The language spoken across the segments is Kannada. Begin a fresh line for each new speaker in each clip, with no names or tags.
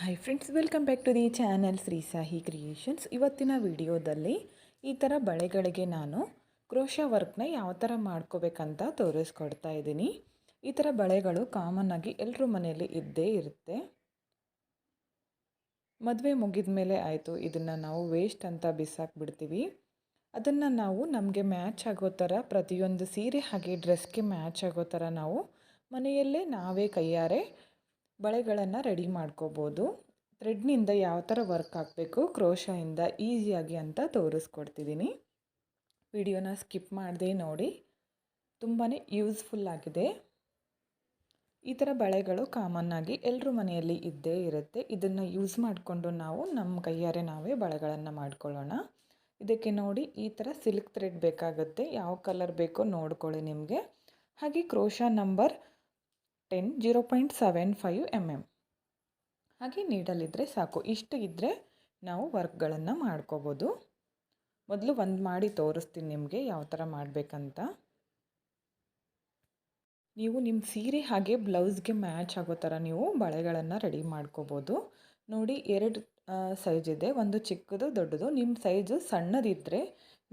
Hi friends, welcome back to the channel Shri Sahi creations. ಇವತ್ತಿನ ವಿಡಿಯೋದಲ್ಲಿ ಈ ಥರ ಬಳೆಗಳಿಗೆ ನಾನು ಕ್ರೋಶಾ ವರ್ಕ್ನ ಯಾವ ಥರ ಮಾಡ್ಕೋಬೇಕಂತ ತೋರಿಸ್ಕೊಡ್ತಾ ಇದ್ದೀನಿ. ಈ ಥರ ಬಳೆಗಳು ಕಾಮನ್ ಆಗಿ ಎಲ್ಲರ ಮನೆಯಲ್ಲಿ ಇದ್ದೇ ಇರುತ್ತೆ. ಮದುವೆ ಮುಗಿದ ಮೇಲೆ ಆಯಿತು, ಇದನ್ನು ನಾವು ವೇಸ್ಟ್ ಅಂತ ಬಿಸಾಕ್ಬಿಡ್ತೀವಿ. ಅದನ್ನು ನಾವು ನಮಗೆ ಮ್ಯಾಚ್ ಆಗೋ ಥರ ಪ್ರತಿಯೊಂದು ಸೀರೆ ಹಾಗೆ ಡ್ರೆಸ್ಗೆ ಮ್ಯಾಚ್ ಆಗೋ ಥರ ನಾವು ಮನೆಯಲ್ಲೇ ನಾವೇ ಕೈಯಾರೆ ಬಳೆಗಳನ್ನು ರೆಡಿ ಮಾಡ್ಕೋಬೋದು. ಥ್ರೆಡ್ನಿಂದ ಯಾವ ಥರ ವರ್ಕ್ ಹಾಕಬೇಕು ಕ್ರೋಶಾಯಿಂದ ಈಸಿಯಾಗಿ ಅಂತ ತೋರಿಸ್ಕೊಡ್ತಿದ್ದೀನಿ. ವಿಡಿಯೋನ ಸ್ಕಿಪ್ ಮಾಡದೆ ನೋಡಿ, ತುಂಬಾ ಯೂಸ್ಫುಲ್ ಆಗಿದೆ. ಈ ಥರ ಬಳೆಗಳು ಕಾಮನ್ನಾಗಿ ಎಲ್ಲರ ಮನೆಯಲ್ಲಿ ಇದ್ದೇ ಇರುತ್ತೆ. ಇದನ್ನು ಯೂಸ್ ಮಾಡಿಕೊಂಡು ನಾವು ನಮ್ಮ ಕೈಯಾರೆ ನಾವೇ ಬಳೆಗಳನ್ನು ಮಾಡ್ಕೊಳ್ಳೋಣ. ಇದಕ್ಕೆ ನೋಡಿ, ಈ ಥರ ಸಿಲ್ಕ್ ಥ್ರೆಡ್ ಬೇಕಾಗುತ್ತೆ. ಯಾವ ಕಲರ್ ಬೇಕೋ ನೋಡ್ಕೊಳ್ಳಿ ನಿಮಗೆ. ಹಾಗೆ ಕ್ರೋಶಾ ನಂಬರ್ 10 0.75 mm. ಹಾಗೆ ನೀಡಲಿದ್ದರೆ ಸಾಕು. ಇಷ್ಟು ಇದ್ದರೆ ನಾವು ವರ್ಕ್ಗಳನ್ನು ಮಾಡ್ಕೋಬೋದು. ಮೊದಲು ಒಂದು ಮಾಡಿ ತೋರಿಸ್ತೀನಿ ನಿಮಗೆ ಯಾವ ಥರ ಮಾಡಬೇಕಂತ. ನೀವು ನಿಮ್ಮ ಸೀರೆ ಹಾಗೆ ಬ್ಲೌಸ್ಗೆ ಮ್ಯಾಚ್ ಆಗೋ ಥರ ನೀವು ಬಳೆಗಳನ್ನು ರೆಡಿ ಮಾಡ್ಕೋಬೋದು. ನೋಡಿ, 2 ಸೈಜ್ ಇದೆ, ಒಂದು ಚಿಕ್ಕದು ದೊಡ್ಡದು. ನಿಮ್ಮ ಸೈಜು ಸಣ್ಣದಿದ್ದರೆ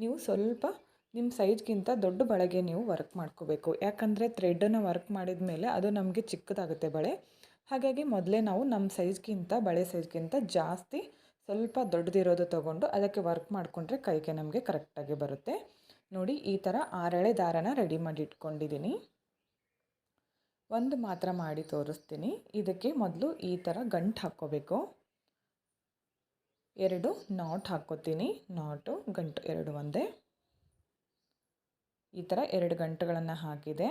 ನೀವು ಸ್ವಲ್ಪ ನಿಮ್ಮ ಸೈಜ್ಗಿಂತ ದೊಡ್ಡ ಬಳೆಗೆ ನೀವು ವರ್ಕ್ ಮಾಡ್ಕೋಬೇಕು. ಯಾಕಂದರೆ ಥ್ರೆಡನ್ನು ವರ್ಕ್ ಮಾಡಿದ ಮೇಲೆ ಅದು ನಮಗೆ ಚಿಕ್ಕದಾಗುತ್ತೆ ಬಳೆ. ಹಾಗಾಗಿ ಮೊದಲೇ ನಾವು ನಮ್ಮ ಸೈಜ್ಗಿಂತ ಬಳೆ ಸೈಜ್ಗಿಂತ ಜಾಸ್ತಿ ಸ್ವಲ್ಪ ದೊಡ್ಡದಿರೋದು ತೊಗೊಂಡು ಅದಕ್ಕೆ ವರ್ಕ್ ಮಾಡಿಕೊಂಡ್ರೆ ಕೈಗೆ ನಮಗೆ ಕರೆಕ್ಟಾಗಿ ಬರುತ್ತೆ. ನೋಡಿ, ಈ ಥರ 6 ಎಳೆ ದಾರನ ರೆಡಿ ಮಾಡಿ ಇಟ್ಕೊಂಡಿದ್ದೀನಿ. ಒಂದು ಮಾತ್ರ ಮಾಡಿ ತೋರಿಸ್ತೀನಿ. ಇದಕ್ಕೆ ಮೊದಲು ಈ ಥರ ಗಂಟು ಹಾಕ್ಕೋಬೇಕು. 2 ನಾಟ್ ಹಾಕ್ಕೋತೀನಿ. ನಾಟು ಗಂಟು 2 ಒಂದೇ. ಈ ಥರ 2 ಗಂಟುಗಳನ್ನು ಹಾಕಿದೆ.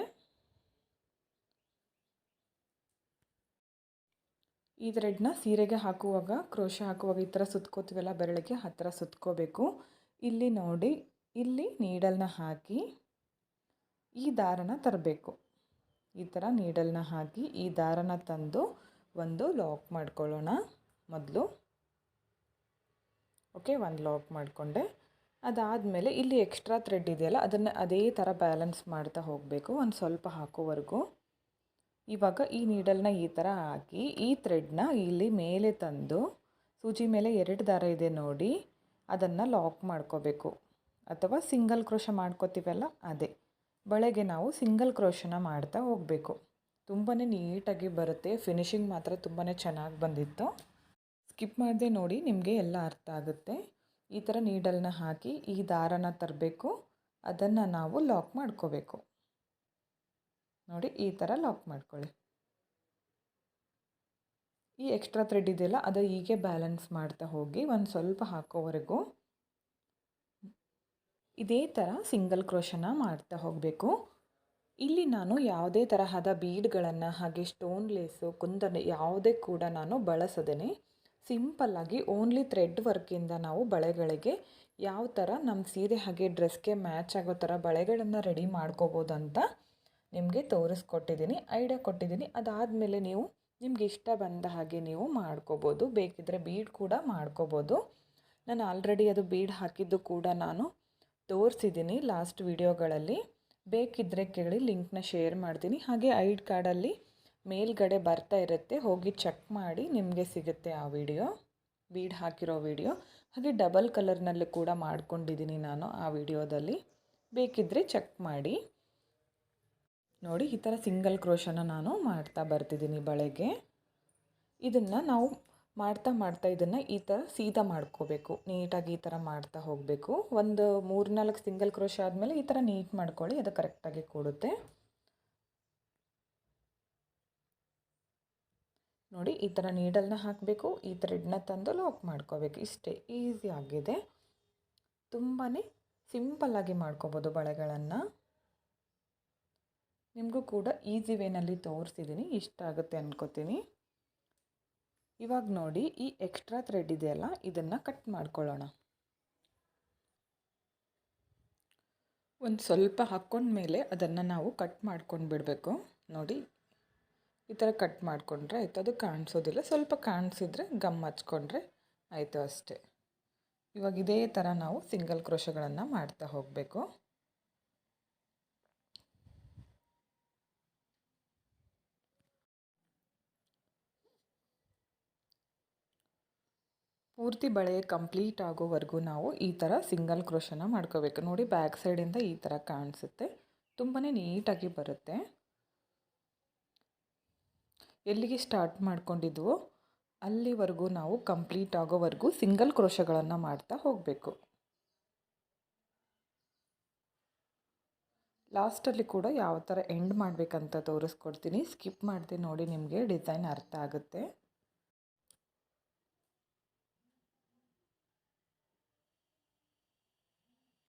ಈ ಥ್ರೆಡ್ನ ಸೀರೆಗೆ ಹಾಕುವಾಗ, ಕ್ರೋಶಾ ಹಾಕುವಾಗ ಈ ಥರ ಸುತ್ಕೋತೀವಲ್ಲ ಬೆರಳಿಗೆ, ಆ ಥರ ಸುತ್ಕೋಬೇಕು. ಇಲ್ಲಿ ನೋಡಿ, ಇಲ್ಲಿ ನೀಡಲ್ನ ಹಾಕಿ ಈ ದಾರನ ತರಬೇಕು. ಈ ಥರ ನೀಡಲ್ನ ಹಾಕಿ ಈ ದಾರನ ತಂದು ಒಂದು ಲಾಕ್ ಮಾಡ್ಕೊಳ್ಳೋಣ ಮೊದಲು. ಓಕೆ, ಒಂದು ಲಾಕ್ ಮಾಡಿಕೊಂಡೆ. ಅದಾದಮೇಲೆ ಇಲ್ಲಿ ಎಕ್ಸ್ಟ್ರಾ ಥ್ರೆಡ್ ಇದೆಯಲ್ಲ, ಅದನ್ನು ಅದೇ ಥರ ಬ್ಯಾಲೆನ್ಸ್ ಮಾಡ್ತಾ ಹೋಗಬೇಕು ಒಂದು ಸ್ವಲ್ಪ ಹಾಕೋವರೆಗೂ. ಇವಾಗ ಈ ನೀಡಲ್ನ ಈ ಥರ ಹಾಕಿ ಈ ಥ್ರೆಡ್ನ ಇಲ್ಲಿ ಮೇಲೆ ತಂದು ಸೂಜಿ ಮೇಲೆ 2 ದಾರ ಇದೆ ನೋಡಿ, ಅದನ್ನು ಲಾಕ್ ಮಾಡ್ಕೋಬೇಕು. ಅಥವಾ ಸಿಂಗಲ್ ಕ್ರೋಶ ಮಾಡ್ಕೋತೀವಲ್ಲ ಅದೇ ಬಳೆಗೆ ನಾವು ಸಿಂಗಲ್ ಕ್ರೋಶನ ಮಾಡ್ತಾ ಹೋಗಬೇಕು. ತುಂಬಾ ನೀಟಾಗಿ ಬರುತ್ತೆ. ಫಿನಿಶಿಂಗ್ ಮಾತ್ರ ತುಂಬಾ ಚೆನ್ನಾಗಿ ಬಂದಿತ್ತು. ಸ್ಕಿಪ್ ಮಾಡದೆ ನೋಡಿ, ನಿಮಗೆ ಎಲ್ಲ ಅರ್ಥ ಆಗುತ್ತೆ. ಈ ಥರ ನೀಡಲ್ನ ಹಾಕಿ ಈ ದಾರನ ತರಬೇಕು. ಅದನ್ನು ನಾವು ಲಾಕ್ ಮಾಡ್ಕೋಬೇಕು. ನೋಡಿ, ಈ ಥರ ಲಾಕ್ ಮಾಡ್ಕೊಳ್ಳಿ. ಈ ಎಕ್ಸ್ಟ್ರಾ ಥ್ರೆಡ್ ಇದೆಯಲ್ಲ, ಅದು ಹೀಗೆ ಬ್ಯಾಲೆನ್ಸ್ ಮಾಡ್ತಾ ಹೋಗಿ ಒಂದು ಸ್ವಲ್ಪ ಹಾಕೋವರೆಗೂ ಇದೇ ಥರ ಸಿಂಗಲ್ ಕ್ರೋಶನ ಮಾಡ್ತಾ ಹೋಗಬೇಕು. ಇಲ್ಲಿ ನಾನು ಯಾವುದೇ ತರಹದ ಬೀಡ್ಗಳನ್ನು ಹಾಗೆ ಸ್ಟೋನ್ ಲೇಸು ಕುಂದನ್ ಯಾವುದೇ ಕೂಡ ನಾನು ಬಳಸದೇನೆ ಸಿಂಪಲ್ಲಾಗಿ ಓನ್ಲಿ ಥ್ರೆಡ್ ವರ್ಕಿಂದ ನಾವು ಬಳೆಗಳಿಗೆ ಯಾವ ಥರ ನಮ್ಮ ಸೀರೆ ಹಾಗೆ ಡ್ರೆಸ್ಗೆ ಮ್ಯಾಚ್ ಆಗೋ ಥರ ಬಳೆಗಳನ್ನು ರೆಡಿ ಮಾಡ್ಕೋಬೋದು ಅಂತ ನಿಮಗೆ ತೋರಿಸ್ಕೊಟ್ಟಿದ್ದೀನಿ, ಐಡಿಯಾ ಕೊಟ್ಟಿದ್ದೀನಿ. ಅದಾದಮೇಲೆ ನೀವು ನಿಮ್ಗೆ ಇಷ್ಟ ಬಂದ ಹಾಗೆ ನೀವು ಮಾಡ್ಕೋಬೋದು. ಬೇಕಿದ್ದರೆ ಬೀಡ್ ಕೂಡ ಮಾಡ್ಕೋಬೋದು. ನಾನು ಆಲ್ರೆಡಿ ಅದು ಬೀಡ್ ಹಾಕಿದ್ದು ಕೂಡ ನಾನು ತೋರಿಸಿದ್ದೀನಿ ಲಾಸ್ಟ್ ವಿಡಿಯೋಗಳಲ್ಲಿ. ಬೇಕಿದ್ದರೆ ಕೇಳಿ, ಲಿಂಕ್ನ ಶೇರ್ ಮಾಡ್ತೀನಿ. ಹಾಗೆ ಐಡಿ ಕಾರ್ಡಲ್ಲಿ ಮೇಲ್ಗಡೆ ಬರ್ತಾ ಇರುತ್ತೆ, ಹೋಗಿ ಚೆಕ್ ಮಾಡಿ, ನಿಮಗೆ ಸಿಗುತ್ತೆ ಆ ವಿಡಿಯೋ, ಬೀಡ್ ಹಾಕಿರೋ ವಿಡಿಯೋ. ಹಾಗೆ ಡಬಲ್ ಕಲರ್ನಲ್ಲಿ ಕೂಡ ಮಾಡ್ಕೊಂಡಿದ್ದೀನಿ ನಾನು ಆ ವಿಡಿಯೋದಲ್ಲಿ, ಬೇಕಿದ್ದರೆ ಚೆಕ್ ಮಾಡಿ. ನೋಡಿ, ಈ ಥರ ಸಿಂಗಲ್ ಕ್ರೋಶನ ನಾನು ಮಾಡ್ತಾ ಬರ್ತಿದ್ದೀನಿ ಬಳೆಗೆ. ಇದನ್ನು ನಾವು ಮಾಡ್ತಾ ಇದನ್ನು ಈ ಥರ ಸೀದಾ ಮಾಡ್ಕೋಬೇಕು. ನೀಟಾಗಿ ಈ ಥರ ಮಾಡ್ತಾ ಹೋಗಬೇಕು. ಒಂದು 3-4 ಸಿಂಗಲ್ ಕ್ರೋಶ ಆದಮೇಲೆ ಈ ಥರ ನೀಟ್ ಮಾಡ್ಕೊಳ್ಳಿ, ಅದು ಕರೆಕ್ಟಾಗಿ ಕೊಡುತ್ತೆ. ನೋಡಿ, ಈ ಥರ ನೀಡಲ್ನ ಹಾಕಬೇಕು, ಈ ಥ್ರೆಡ್ನ ತಂದು ಲಾಕ್ ಮಾಡ್ಕೋಬೇಕು. ಇಷ್ಟೇ, ಈಸಿ ಆಗಿದೆ. ತುಂಬಾ ಸಿಂಪಲ್ಲಾಗಿ ಮಾಡ್ಕೋಬೋದು ಬಳೆಗಳನ್ನು. ನಿಮಗೂ ಕೂಡ ಈಸಿ ವೇನಲ್ಲಿ ತೋರಿಸಿದ್ದೀನಿ, ಇಷ್ಟ ಆಗುತ್ತೆ ಅಂದ್ಕೋತೀನಿ. ಇವಾಗ ನೋಡಿ, ಈ ಎಕ್ಸ್ಟ್ರಾ ಥ್ರೆಡ್ ಇದೆಯಲ್ಲ, ಇದನ್ನು ಕಟ್ ಮಾಡ್ಕೊಳ್ಳೋಣ. ಒಂದು ಸ್ವಲ್ಪ ಹಾಕ್ಕೊಂಡ್ಮೇಲೆ ಅದನ್ನು ನಾವು ಕಟ್ ಮಾಡ್ಕೊಂಡು ಬಿಡಬೇಕು. ನೋಡಿ, ಈ ಥರ ಕಟ್ ಮಾಡಿಕೊಂಡ್ರೆ ಆಯಿತು. ಅದು ಕಾಣಿಸೋದಿಲ್ಲ, ಸ್ವಲ್ಪ ಕಾಣಿಸಿದ್ರೆ ಗಮ್ ಹಚ್ಕೊಂಡ್ರೆ ಆಯಿತು ಅಷ್ಟೇ. ಇವಾಗ ಇದೇ ಥರ ನಾವು ಸಿಂಗಲ್ ಕ್ರೋಶಗಳನ್ನು ಮಾಡ್ತಾ ಹೋಗಬೇಕು. ಪೂರ್ತಿ ಬಳೆ ಕಂಪ್ಲೀಟ್ ಆಗೋವರೆಗೂ ನಾವು ಈ ಥರ ಸಿಂಗಲ್ ಕ್ರೋಶನ ಮಾಡ್ಕೋಬೇಕು. ನೋಡಿ ಬ್ಯಾಕ್ ಸೈಡಿಂದ ಈ ಥರ ಕಾಣಿಸುತ್ತೆ, ತುಂಬಾ ನೀಟಾಗಿ ಬರುತ್ತೆ. ಎಲ್ಲಿಗೆ ಸ್ಟಾರ್ಟ್ ಮಾಡ್ಕೊಂಡಿದ್ವೋ ಅಲ್ಲಿವರೆಗೂ ನಾವು ಕಂಪ್ಲೀಟ್ ಆಗೋವರೆಗೂ ಸಿಂಗಲ್ ಕ್ರೋಶಗಳನ್ನು ಮಾಡ್ತಾ ಹೋಗಬೇಕು. ಲಾಸ್ಟಲ್ಲಿ ಕೂಡ ಯಾವ ಥರ ಎಂಡ್ ಮಾಡಬೇಕಂತ ತೋರಿಸ್ಕೊಡ್ತೀನಿ, ಸ್ಕಿಪ್ ಮಾಡ್ತೀನಿ ನೋಡಿ, ನಿಮಗೆ ಡಿಸೈನ್ ಅರ್ಥ ಆಗುತ್ತೆ.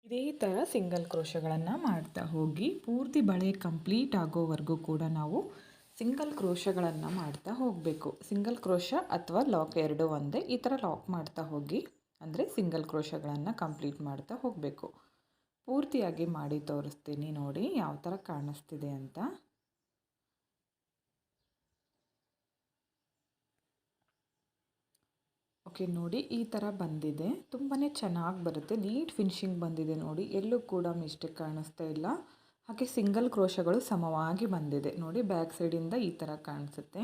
ಇದೇ ಥರ ಸಿಂಗಲ್ ಕ್ರೋಶಗಳನ್ನು ಮಾಡ್ತಾ ಹೋಗಿ ಪೂರ್ತಿ ಬಳೆ ಕಂಪ್ಲೀಟ್ ಆಗೋವರೆಗೂ ಕೂಡ ನಾವು ಸಿಂಗಲ್ ಕ್ರೋಶಗಳನ್ನು ಮಾಡ್ತಾ ಹೋಗಬೇಕು. ಸಿಂಗಲ್ ಕ್ರೋಶ ಅಥವಾ ಲಾಕ್ ಎರಡು ಒಂದೇ, ಈ ಥರ ಲಾಕ್ ಮಾಡ್ತಾ ಹೋಗಿ, ಅಂದರೆ ಸಿಂಗಲ್ ಕ್ರೋಶಗಳನ್ನು ಕಂಪ್ಲೀಟ್ ಮಾಡ್ತಾ ಹೋಗಬೇಕು. ಪೂರ್ತಿಯಾಗಿ ಮಾಡಿ ತೋರಿಸ್ತೀನಿ ನೋಡಿ ಯಾವ ಥರ ಕಾಣಿಸ್ತಿದೆ ಅಂತ. ಓಕೆ ನೋಡಿ, ಈ ಥರ ಬಂದಿದೆ, ತುಂಬಾ ಚೆನ್ನಾಗಿ ಬರುತ್ತೆ, ನೀಟ್ ಫಿನಿಶಿಂಗ್ ಬಂದಿದೆ ನೋಡಿ, ಎಲ್ಲೂ ಕೂಡ ಮಿಸ್ಟೇಕ್ ಕಾಣಿಸ್ತಾ ಇಲ್ಲ. ಹಾಗೆ ಸಿಂಗಲ್ ಕ್ರೋಶಗಳು ಸಮವಾಗಿ ಬಂದಿದೆ ನೋಡಿ, ಬ್ಯಾಕ್ ಸೈಡಿಂದ ಈ ಥರ ಕಾಣಿಸುತ್ತೆ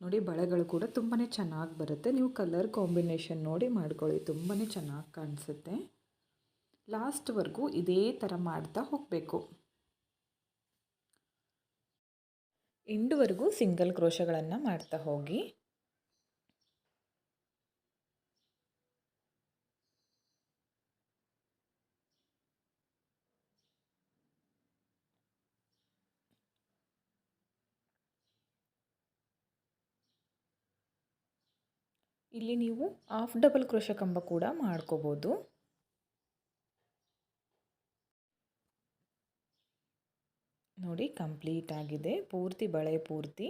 ನೋಡಿ. ಬಳೆಗಳು ಕೂಡ ತುಂಬಾ ಚೆನ್ನಾಗಿ ಬರುತ್ತೆ, ನೀವು ಕಲರ್ ಕಾಂಬಿನೇಷನ್ ನೋಡಿ ಮಾಡ್ಕೊಳ್ಳಿ, ತುಂಬಾ ಚೆನ್ನಾಗಿ ಕಾಣಿಸುತ್ತೆ. ಲಾಸ್ಟ್ವರೆಗೂ ಇದೇ ಥರ ಮಾಡ್ತಾ ಹೋಗಬೇಕು. ಎಂಡ್ವರೆಗೂ ಸಿಂಗಲ್ ಕ್ರೋಶಗಳನ್ನು ಮಾಡ್ತಾ ಹೋಗಿ. ಇಲ್ಲಿ ನೀವು ಹಾಫ್ ಡಬಲ್ ಕ್ರೋಶ ಕಂಬ ಕೂಡ ಮಾಡ್ಕೋಬೋದು. ನೋಡಿ ಕಂಪ್ಲೀಟ್ ಆಗಿದೆ ಪೂರ್ತಿ ಬಳೆ ಪೂರ್ತಿ.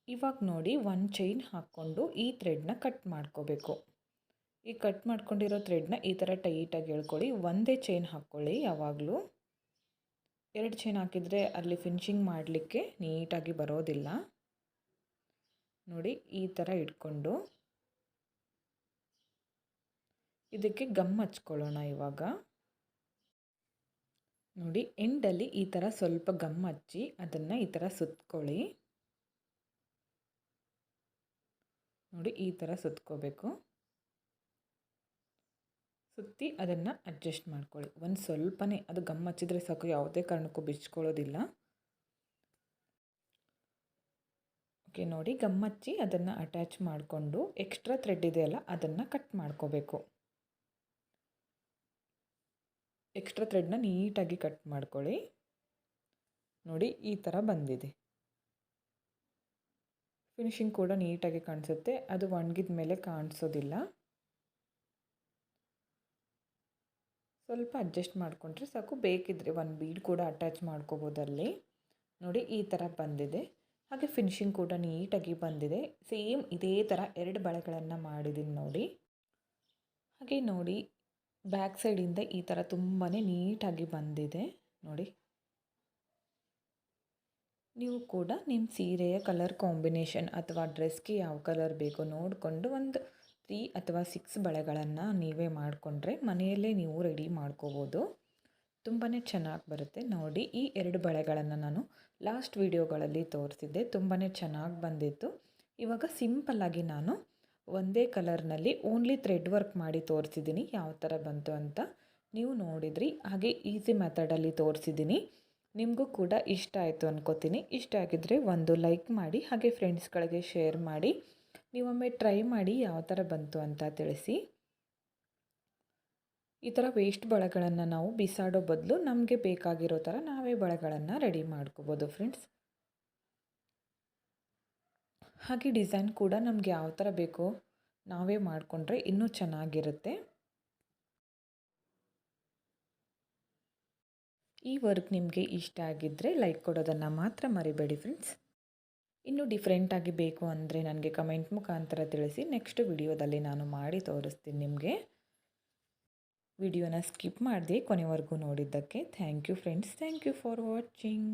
ಇವಾಗ ನೋಡಿ ಒಂದು ಚೈನ್ ಹಾಕ್ಕೊಂಡು ಈ ಥ್ರೆಡ್ನ ಕಟ್ ಮಾಡ್ಕೋಬೇಕು. ಈ ಕಟ್ ಮಾಡ್ಕೊಂಡಿರೋ ಥ್ರೆಡ್ನ ಈ ಥರ ಟೈಟಾಗಿ ಎಳ್ಕೊಳ್ಳಿ, ಒಂದೇ ಚೈನ್ ಹಾಕ್ಕೊಳ್ಳಿ ಯಾವಾಗಲೂ. ಎರಡು ಚೈನ್ ಹಾಕಿದರೆ ಅಲ್ಲಿ ಫಿನಿಶಿಂಗ್ ಮಾಡಲಿಕ್ಕೆ ನೀಟಾಗಿ ಬರೋದಿಲ್ಲ. ನೋಡಿ ಈ ಥರ ಇಟ್ಕೊಂಡು ಇದಕ್ಕೆ ಗಮ್ ಹಚ್ಕೊಳ್ಳೋಣ ಇವಾಗ. ನೋಡಿ ಎಂಡಲ್ಲಿ ಈ ಥರ ಸ್ವಲ್ಪ ಗಮ್ ಹಚ್ಚಿ ಅದನ್ನು ಈ ಥರ ಸುತ್ಕೊಳ್ಳಿ. ನೋಡಿ ಈ ಥರ ಸುತ್ಕೋಬೇಕು. ಸುತ್ತಿ ಅದನ್ನು ಅಡ್ಜಸ್ಟ್ ಮಾಡ್ಕೊಳ್ಳಿ. ಒಂದು ಸ್ವಲ್ಪನೇ ಅದು ಗಮ್ ಹಚ್ಚಿದ್ರೆ ಸಾಕು, ಯಾವುದೇ ಕಾರಣಕ್ಕೂ ಬಿಚ್ಕೊಳ್ಳೋದಿಲ್ಲ. ಓಕೆ ನೋಡಿ, ಗಮ್ ಹಚ್ಚಿ ಅದನ್ನು ಅಟ್ಯಾಚ್ ಮಾಡಿಕೊಂಡು ಎಕ್ಸ್ಟ್ರಾ ಥ್ರೆಡ್ ಇದೆಯಲ್ಲ ಅದನ್ನು ಕಟ್ ಮಾಡ್ಕೋಬೇಕು. ಎಕ್ಸ್ಟ್ರಾ ಥ್ರೆಡ್ನ ನೀಟಾಗಿ ಕಟ್ ಮಾಡ್ಕೊಳ್ಳಿ. ನೋಡಿ ಈ ಥರ ಬಂದಿದೆ. ಫಿನಿಶಿಂಗ್ ಕೂಡ ನೀಟಾಗಿ ಕಾಣಿಸುತ್ತೆ, ಅದು ಒಣಗಿದ ಮೇಲೆ ಕಾಣಿಸೋದಿಲ್ಲ. ಸ್ವಲ್ಪ ಅಡ್ಜಸ್ಟ್ ಮಾಡಿಕೊಂಡ್ರೆ ಸಾಕು. ಬೇಕಿದ್ರೆ ಒಂದು ಬೀಡ್ ಕೂಡ ಅಟ್ಯಾಚ್ ಮಾಡ್ಕೋಬೋದಲ್ಲಿ. ನೋಡಿ ಈ ಥರ ಬಂದಿದೆ. ಹಾಗೆ ಫಿನಿಶಿಂಗ್ ಕೂಡ ನೀಟಾಗಿ ಬಂದಿದೆ. ಸೇಮ್ ಇದೇ ಥರ ಎರಡು ಬಳೆಗಳನ್ನು ಮಾಡಿದ್ದೀನಿ ನೋಡಿ. ಹಾಗೆ ನೋಡಿ ಬ್ಯಾಕ್ ಸೈಡಿಂದ ಈ ಥರ ತುಂಬಾ ನೀಟಾಗಿ ಬಂದಿದೆ ನೋಡಿ. ನೀವು ಕೂಡ ನಿಮ್ಮ ಸೀರೆಯ ಕಲರ್ ಕಾಂಬಿನೇಷನ್ ಅಥವಾ ಡ್ರೆಸ್ಗೆ ಯಾವ ಕಲರ್ ಬೇಕೋ ನೋಡಿಕೊಂಡು ಒಂದು 3 ಅಥವಾ 6 ಬಳೆಗಳನ್ನು ನೀವೇ ಮಾಡಿಕೊಂಡ್ರೆ ಮನೆಯಲ್ಲೇ ನೀವು ರೆಡಿ ಮಾಡ್ಕೋಬೋದು. ತುಂಬಾ ಚೆನ್ನಾಗಿ ಬರುತ್ತೆ ನೋಡಿ. ಈ 2 ಬಳೆಗಳನ್ನು ನಾನು ಲಾಸ್ಟ್ ವಿಡಿಯೋಗಳಲ್ಲಿ ತೋರಿಸಿದ್ದೆ, ತುಂಬಾ ಚೆನ್ನಾಗಿ ಬಂದಿತ್ತು. ಇವಾಗ ಸಿಂಪಲ್ಲಾಗಿ ನಾನು ಒಂದೇ ಕಲರ್ನಲ್ಲಿ ಓನ್ಲಿ ಥ್ರೆಡ್ ವರ್ಕ್ ಮಾಡಿ ತೋರಿಸಿದ್ದೀನಿ, ಯಾವ ಥರ ಬಂತು ಅಂತ ನೀವು ನೋಡಿದ್ರಿ. ಹಾಗೆ ಈಸಿ ಮೆಥಡಲ್ಲಿ ತೋರಿಸಿದ್ದೀನಿ. ನಿಮಗೂ ಕೂಡ ಇಷ್ಟ ಆಯಿತು ಅನ್ಕೋತೀನಿ. ಇಷ್ಟ ಆಗಿದ್ದರೆ ಒಂದು ಲೈಕ್ ಮಾಡಿ, ಹಾಗೆ ಫ್ರೆಂಡ್ಸ್ಗಳಿಗೆ ಶೇರ್ ಮಾಡಿ. ನೀವೊಮ್ಮೆ ಟ್ರೈ ಮಾಡಿ ಯಾವ ಥರ ಬಂತು ಅಂತ ತಿಳಿಸಿ. ಈ ಥರ ವೇಸ್ಟ್ ಬಳೆಗಳನ್ನು ನಾವು ಬಿಸಾಡೋ ಬದಲು ನಮಗೆ ಬೇಕಾಗಿರೋ ಥರ ನಾವೇ ಬಳೆಗಳನ್ನು ರೆಡಿ ಮಾಡ್ಕೋಬೋದು ಫ್ರೆಂಡ್ಸ್. ಹಾಗೆ ಡಿಸೈನ್ ಕೂಡ ನಮಗೆ ಯಾವ ಥರ ಬೇಕೋ ನಾವೇ ಮಾಡಿಕೊಂಡ್ರೆ ಇನ್ನೂ ಚೆನ್ನಾಗಿರುತ್ತೆ. ಈ ವರ್ಕ್ ನಿಮಗೆ ಇಷ್ಟ ಆಗಿದ್ದರೆ ಲೈಕ್ ಕೊಡೋದನ್ನು ಮಾತ್ರ ಮರಿಬೇಡಿ ಫ್ರೆಂಡ್ಸ್. ಇನ್ನೂ ಡಿಫ್ರೆಂಟಾಗಿ ಬೇಕು ಅಂದರೆ ನನಗೆ ಕಮೆಂಟ್ ಮುಖಾಂತರ ತಿಳಿಸಿ, ನೆಕ್ಸ್ಟ್ ವಿಡಿಯೋದಲ್ಲಿ ನಾನು ಮಾಡಿ ತೋರಿಸ್ತೀನಿ ನಿಮಗೆ. ವಿಡಿಯೋನ ಸ್ಕಿಪ್ ಮಾಡದೆ ಕೊನೆವರೆಗೂ ನೋಡಿದ್ದಕ್ಕೆ thank you friends. Thank you for watching.